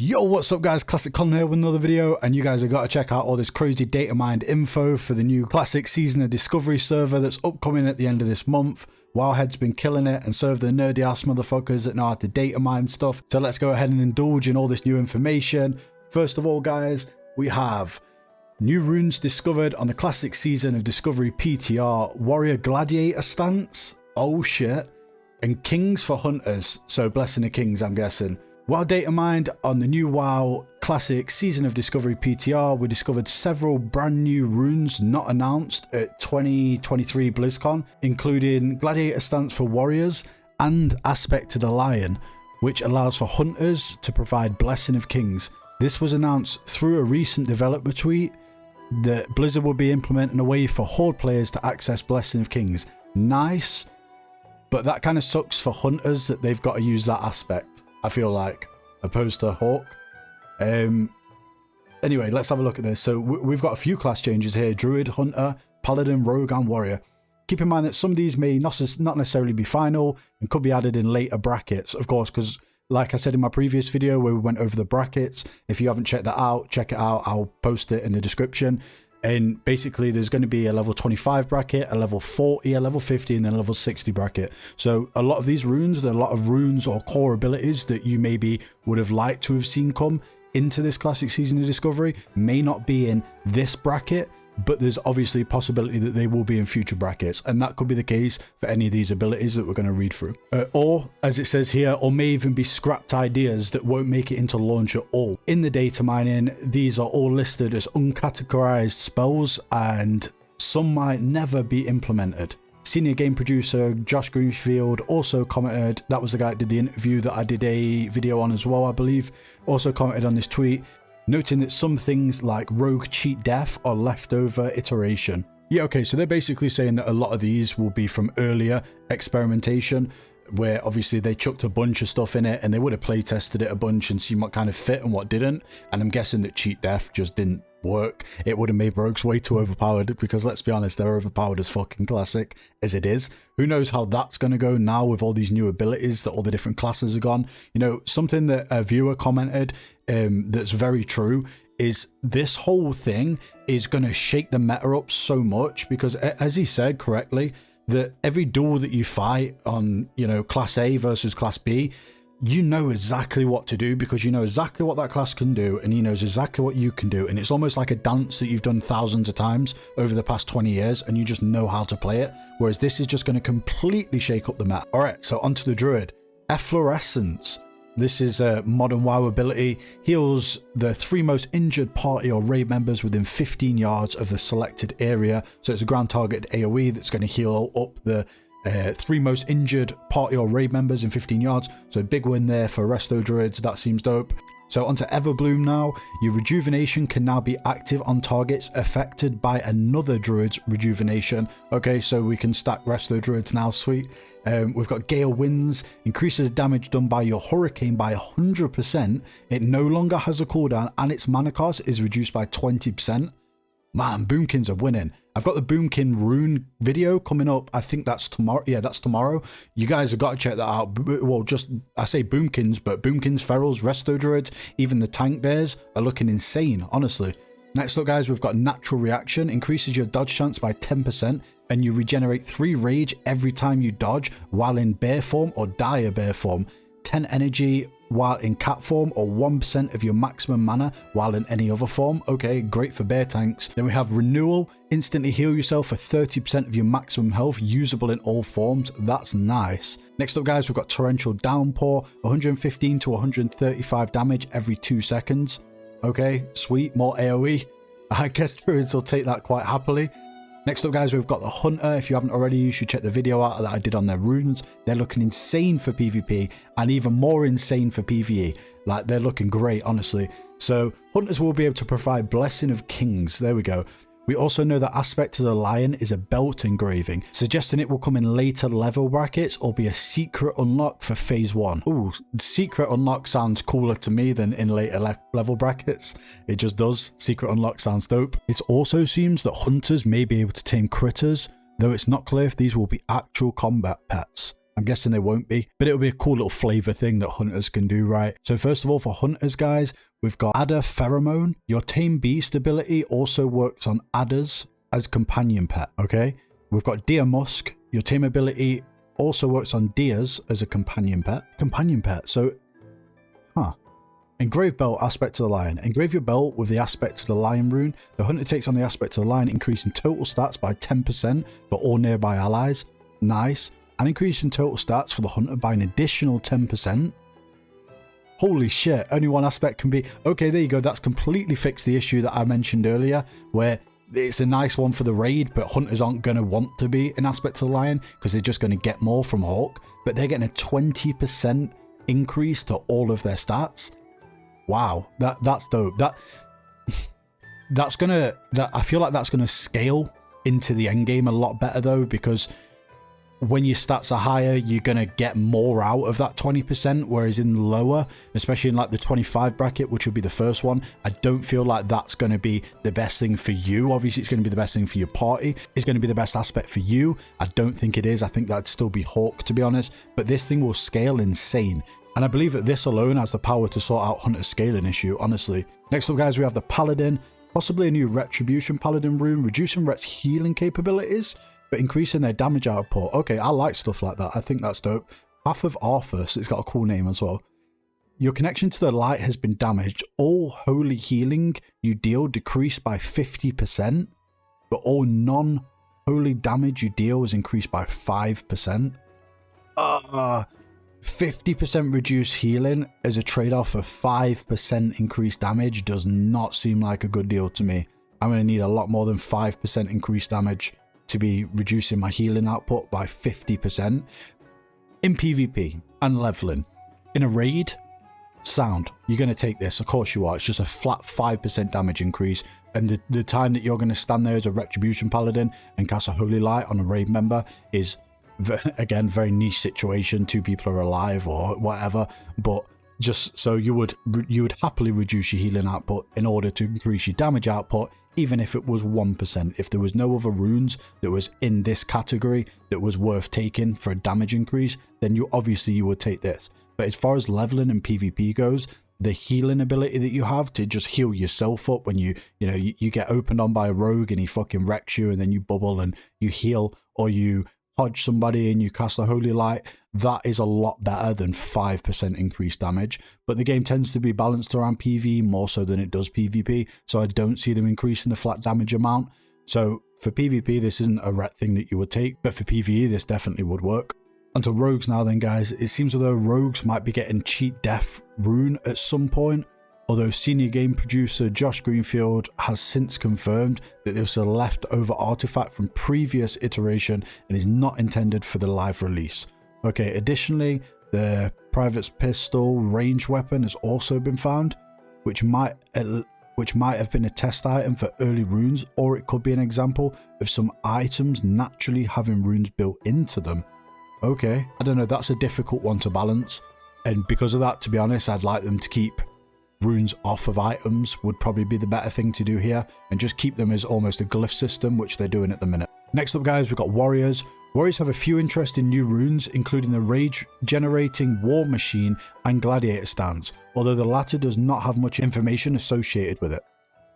Yo, what's up guys, Classic Con here with another video, and you guys have got to check out all this crazy Datamined info for the new Classic Season of Discovery server that's upcoming at the end of this month. WoWHead's been killing it and serve the nerdy ass motherfuckers that know how to data mine stuff. So let's go ahead and indulge in all this new information. First of all guys, we have new runes discovered on the Classic Season of Discovery PTR, Warrior Gladiator stance, oh shit, and Kings for Hunters, so Blessing of Kings I'm guessing. While Datamined on the new WoW Classic Season of Discovery PTR, we discovered several brand new runes not announced at 2023 BlizzCon, including Gladiator Stance for Warriors and Aspect to the Lion, which allows for Hunters to provide Blessing of Kings. This was announced through a recent developer tweet that Blizzard will be implementing a way for Horde players to access Blessing of Kings. Nice, but that kind of sucks for Hunters that they've got to use that aspect, I feel like, opposed to Hawk. Anyway, let's have a look at this. So we've got a few class changes here: Druid, Hunter, Paladin, Rogue and Warrior. Keep in mind that some of these may not necessarily be final and could be added in later brackets, of course, because like I said in my previous video where we went over the brackets, if you haven't checked that out, check it out. I'll post it in the description. And basically there's going to be a level 25 bracket, a level 40, a level 50, and then a level 60 bracket. So a lot of these runes, there are a lot of runes or core abilities that you maybe would have liked to have seen come into this Classic Season of Discovery may not be in this bracket, but there's obviously a possibility that they will be in future brackets, and that could be the case for any of these abilities that we're going to read through. Or, as it says here, or may even be scrapped ideas that won't make it into launch at all. In the data mining, these are all listed as uncategorized spells, and some might never be implemented. Senior game producer Josh Greenfield also commented, that was the guy that did the interview that I did a video on as well, I believe, also commented on this tweet, noting that some things like Rogue Cheat Death are leftover iteration. Yeah, okay, so they're basically saying that a lot of these will be from earlier experimentation, where obviously they chucked a bunch of stuff in it and they would have play tested it a bunch and seen what kind of fit and what didn't. And I'm guessing that Cheat Death just didn't work. It would have made rogues way too overpowered, because let's be honest, they're overpowered as fucking Classic as it is. Who knows how that's going to go now with all these new abilities that all the different classes are gone. You know, something that a viewer commented that's very true is this whole thing is going to shake the meta up so much, because as he said correctly, that every duel that you fight on, you know, Class A versus Class B, you know exactly what to do, because you know exactly what that class can do and he knows exactly what you can do, and it's almost like a dance that you've done thousands of times over the past 20 years and you just know how to play it, whereas this is just going to completely shake up the map. Alright, so onto the Druid. Efflorescence. This is a modern WoW ability, heals the 3 most injured party or raid members within 15 yards of the selected area. So it's a ground targeted AoE that's going to heal up the 3 most injured party or raid members in 15 yards. So big win there for Resto Druids, that seems dope. So onto Everbloom now. Your rejuvenation can now be active on targets affected by another Druid's rejuvenation. Okay, so we can stack Resto Druids now, sweet. We've got Gale Winds, increases the damage done by your Hurricane by 100%. It no longer has a cooldown and its mana cost is reduced by 20%. Man, Boomkins are winning. I've got the Boomkin Rune video coming up. I think that's tomorrow. Yeah, that's tomorrow. You guys have got to check that out. Well, just, I say Boomkins, but Boomkins, Ferals, Resto Druids, even the Tank Bears are looking insane, honestly. Next up, guys, we've got Natural Reaction. Increases your dodge chance by 10%, and you regenerate 3 rage every time you dodge while in bear form or dire bear form. 10 energy while in cat form, or 1% of your maximum mana while in any other form. Okay, great for bear tanks. Then we have Renewal. Instantly heal yourself for 30% of your maximum health, usable in all forms. That's nice. Next up, guys, we've got Torrential Downpour. 115 to 135 damage every 2 seconds. Okay, sweet, more AoE. I guess Druids will take that quite happily. Next up, guys, we've got the Hunter. If you haven't already, you should check the video out that I did on their runes. They're looking insane for PvP and even more insane for PvE. Like, they're looking great, honestly. So Hunters will be able to provide Blessing of Kings. There we go. We also know that Aspect to the Lion is a belt engraving, suggesting it will come in later level brackets or be a secret unlock for phase 1. Ooh, secret unlock sounds cooler to me than in later level brackets. It just does. Secret unlock sounds dope. It also seems that Hunters may be able to tame critters, though it's not clear if these will be actual combat pets. I'm guessing they won't be, but it'll be a cool little flavor thing that hunters can do, right? So first of all, for hunters, guys, we've got Adder Pheromone. Your Tame Beast ability also works on adders as companion pet, okay? We've got Deer Musk. Your tame ability also works on deers as a companion pet. So, Engrave Belt, Aspect to the Lion. Engrave your belt with the Aspect to the Lion rune. The hunter takes on the Aspect to the Lion, increasing total stats by 10% for all nearby allies. Nice. And increasing total stats for the hunter by an additional 10%. Holy shit, only one aspect can be... Okay, there you go. That's completely fixed the issue that I mentioned earlier, where it's a nice one for the raid, but hunters aren't going to want to be an Aspect to the Lion because they're just going to get more from Hawk. But they're getting a 20% increase to all of their stats. Wow, that's dope. I feel like that's gonna scale into the end game a lot better though, because when your stats are higher, you're gonna get more out of that 20%, whereas in lower, especially in like the 25 bracket, which would be the first one, I don't feel like that's gonna be the best thing for you. Obviously, it's gonna be the best thing for your party. It's gonna be the best aspect for you. I don't think it is. I think that'd still be Hawk, to be honest, but this thing will scale insane. And I believe that this alone has the power to sort out Hunter's scaling issue, honestly. Next up, guys, we have the Paladin. Possibly a new Retribution Paladin rune, reducing Ret's healing capabilities, but increasing their damage output. Okay, I like stuff like that. I think that's dope. Path of Arthas, it's got a cool name as well. Your connection to the light has been damaged. All holy healing you deal decreased by 50%, but all non-holy damage you deal is increased by 5%. 50% reduced healing as a trade-off of 5% increased damage does not seem like a good deal to me. I'm going to need a lot more than 5% increased damage to be reducing my healing output by 50%. In PvP and leveling. In a raid, sound. You're going to take this. Of course you are. It's just a flat 5% damage increase. And the time that you're going to stand there as a Retribution Paladin and cast a Holy Light on a raid member is... again, very niche situation, 2 people are alive or whatever, but just so you would happily reduce your healing output in order to increase your damage output, even if it was 1%. If there was no other runes that was in this category that was worth taking for a damage increase, then you would take this. But as far as leveling and PvP goes, the healing ability that you have to just heal yourself up when you get opened on by a rogue and he fucking wrecks you, and then you bubble and you heal, or you hodge somebody and you cast a Holy Light, that is a lot better than 5% increased damage. But the game tends to be balanced around PvE more so than it does PvP, so I don't see them increasing the flat damage amount. So for PvP, this isn't a ret thing that you would take, but for PvE, this definitely would work. Onto rogues now then, guys. It seems as though rogues might be getting cheat death rune at some point, although senior game producer Josh Greenfield has since confirmed that this is a leftover artifact from previous iteration and is not intended for the live release. Okay, additionally, the Private's Pistol ranged weapon has also been found, which might have been a test item for early runes, or it could be an example of some items naturally having runes built into them. Okay, I don't know, that's a difficult one to balance, and because of that, to be honest, I'd like them to keep runes off of items would probably be the better thing to do here, and just keep them as almost a glyph system, which they're doing at the minute. Next up, guys, we've got warriors. Warriors have a few interesting new runes, including the rage generating war machine and gladiator stance, although the latter does not have much information associated with it.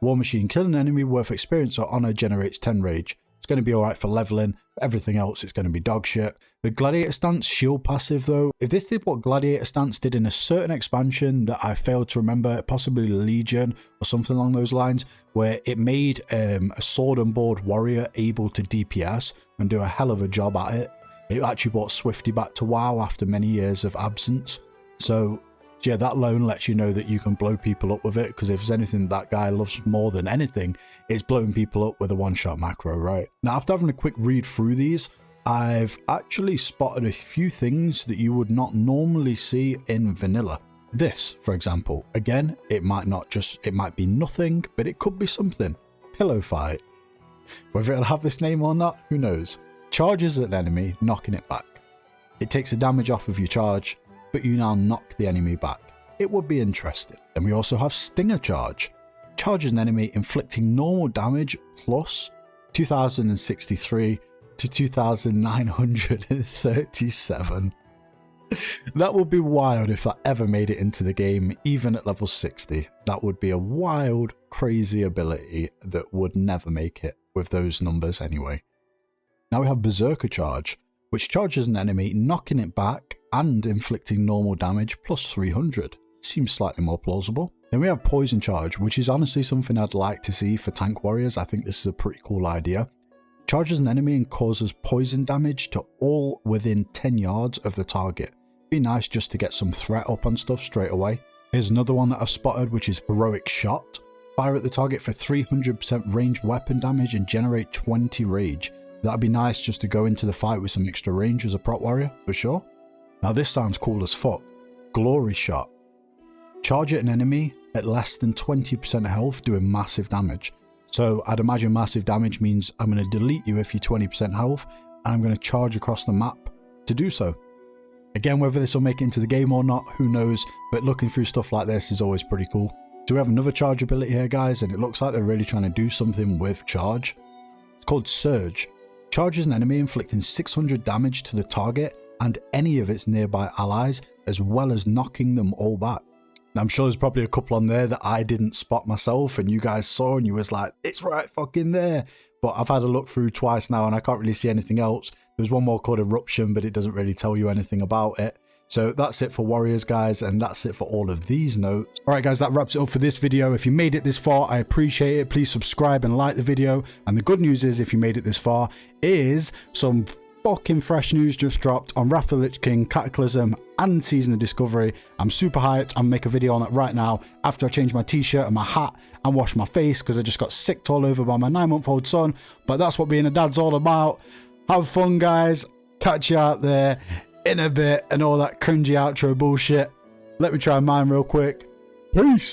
War machine: kill an enemy worth experience or honor, generates 10 rage. It's going to be alright for leveling. For everything else, it's going to be dog shit. The Gladiator Stance shield passive, though, if this did what Gladiator Stance did in a certain expansion that I failed to remember, possibly Legion or something along those lines, where it made a sword and board warrior able to DPS and do a hell of a job at it. It actually brought Swifty back to WoW after many years of absence. So yeah, that alone lets you know that you can blow people up with it, because if there's anything that guy loves more than anything, it's blowing people up with a one-shot macro, right? Now, after having a quick read through these, I've actually spotted a few things that you would not normally see in vanilla. This, for example, again, it might be nothing, but it could be something. Pillow Fight. Whether it'll have this name or not, who knows? Charges an enemy, knocking it back. It takes the damage off of your charge, but you now knock the enemy back. It would be interesting. Then we also have Stinger Charge. Charges an enemy, inflicting normal damage plus 2063 to 2,937. That would be wild if that ever made it into the game, even at level 60. That would be a wild, crazy ability that would never make it with those numbers anyway. Now we have Berserker Charge, which charges an enemy, knocking it back and inflicting normal damage plus 300. Seems slightly more plausible. Then we have Poison Charge, which is honestly something I'd like to see for tank warriors. I think this is a pretty cool idea. Charges an enemy and causes poison damage to all within 10 yards of the target. Be nice just to get some threat up on stuff straight away. Here's another one that I've spotted, which is Heroic Shot. Fire at the target for 300% ranged weapon damage and generate 20 rage. That'd be nice just to go into the fight with some extra range as a prot warrior, for sure. Now this sounds cool as fuck. Glory Shot. Charge at an enemy at less than 20% health, doing massive damage. So I'd imagine massive damage means I'm going to delete you if you're 20% health, and I'm going to charge across the map to do so. Again, whether this will make it into the game or not, who knows, but looking through stuff like this is always pretty cool. So we have another charge ability here, guys, and it looks like they're really trying to do something with charge. It's called Surge. Charges an enemy, inflicting 600 damage to the target and any of its nearby allies, as well as knocking them all back. Now, I'm sure there's probably a couple on there that I didn't spot myself and you guys saw and you was like, it's right fucking there. But I've had a look through twice now and I can't really see anything else. There's one more called Eruption, but it doesn't really tell you anything about it. So that's it for warriors, guys, and that's it for all of these notes. All right, guys, that wraps it up for this video. If you made it this far, I appreciate it. Please subscribe and like the video. And the good news is, if you made it this far, is some fucking fresh news just dropped on Wrath of the Lich King, Cataclysm, and Season of Discovery. I'm super hyped. I'm make a video on it right now after I change my t-shirt and my hat and wash my face because I just got sicked all over by my 9-month-old son. But that's what being a dad's all about. Have fun, guys. Catch you out there in a bit and all that cringy outro bullshit. Let me try mine real quick. Peace.